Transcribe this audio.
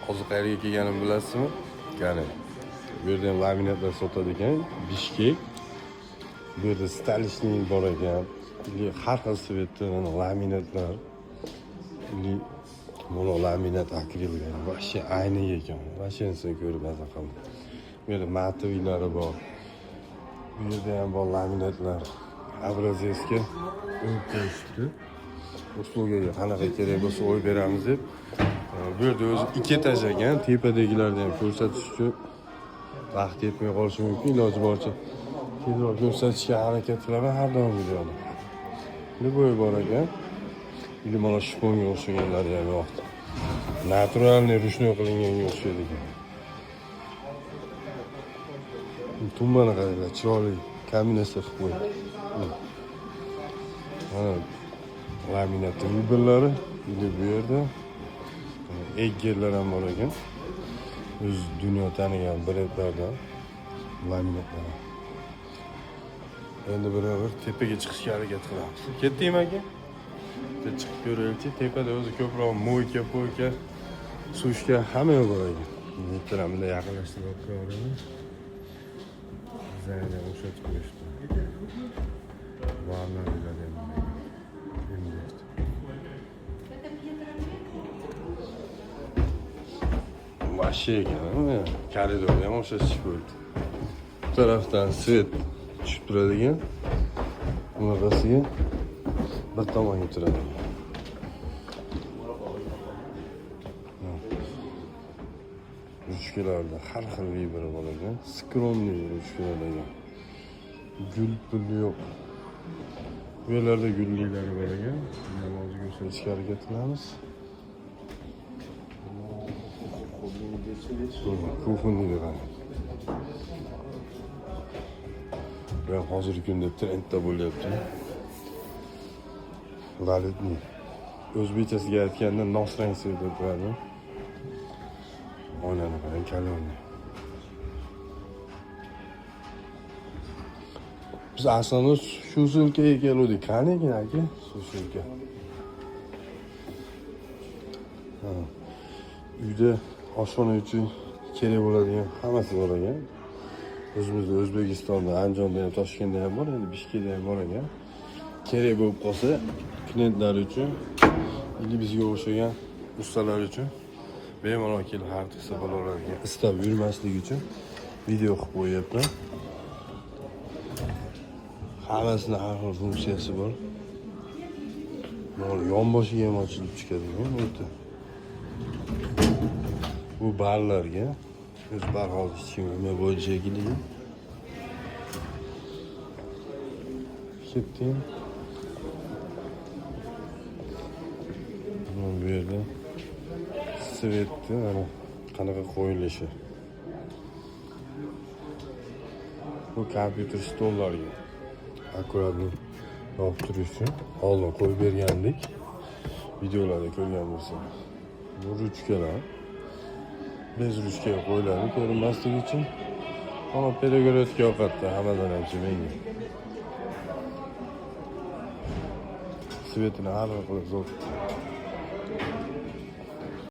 Hozir qayerga kelganimni bilasizmi? Qani. Bu yerda ham laminatlar sotadi ekan. Bishkek. Bu yerda stalishning bor ekan. Har xil svetdan laminatlar. Mono laminat akrilga. Vashcha ayni ekan. Vashchansa ko'rib maza qildim. Bu yerda matoviylari bor. Bu yerda ham bor laminatlar. Abrazesga o'yib qo'yishdi. Uslugaga qanaqa kerak bo'lsa o'yib beramiz deb. Bu yerda o'zi ikki etaj ekan. Tepadagilarni ham ko'rsatish uchun vaqt yetmay qolishi mumkin. Iloji boricha tezroq ko'rsatishga harakat qilaman har doim videoda. Любой bor ekan. Или mana shifonga o'xshaganlari ham yo'qdi. Naturalniy ruchnoy qilinganga o'xshaydi ekan. Tumbani qaranglar, chiroyli kombinatsiya qilib qo'ydi. Mana laminat ribelari bu yerda. Eggerlar ham bor ekan. O'z dunyo tanigan brendlardan laminatlar. Endi bir tepaga chiqishga harakat qilamiz. Ketdingmi aka? Chiqib ko'raylik. Tepada o'zi ko'proq mo'yka, po'yka, sushka hamma bor ekan. Metroda yaqinlashtirib ko'raman. Zaynab o'shatib qo'yishdi. Varlarlar ham. Vashcha ekan, koridorda ham o'shatib qo'ydi. Bu tarafdan svet tushib turadigan. Bunaqasiga bir tomonga turadi. Ruchkalarda har xil vibra bor ekan. Skromniy ruchkalar ekan. Gul puli yo'q. Bu yerlarda gulliklari bor ekan. Namozga ko'rsatishga harakat qilamiz. Kuxunni qarang. Ben hozirgi kunda trendda bo'lyapti. G'alitni. O'zbekchasiga aytganda nosrang svet deb qo'yadi. Oynani qarang, kalonni. Biz aslida shu sulkaga keldik. Qaniki aka? Shu sulka. Uyda oshxona uchun kerak bo'ladigan hammasi bor ekan. O'zimizda O'zbekistonda, Andijonda ham, Toshkentda ham bor, endi Bishkekda ham bor ekan. Kerak bo'lib qolsa, klientlar uchun, bizga o'xshagan ustalar uchun bemalol kelib har qilsa bo'laveradi ekan. Istab yurmasligi uchun video qilib qo'yapman. Hammasini har xil funksiyasi bor. Mana yonboshiga ham ochilib chiqadigan o'ta. Bu barlarga o'z barhol ichkim nima bo'lajagini ketdim. Bu yerda svetni mana qanaqa qo'yilishi. Bu kompyuter stollarga akkuratni olib turish uchun oldin qo'yib bergandik. Videolarda ko'rgan bo'lsangiz. Bu ruchkalar bez ruchkaga qo'yiladi ko'rinmasligi uchun. Mana pedagorik ovqatda hammadan ham menga. Svetini har xil qilib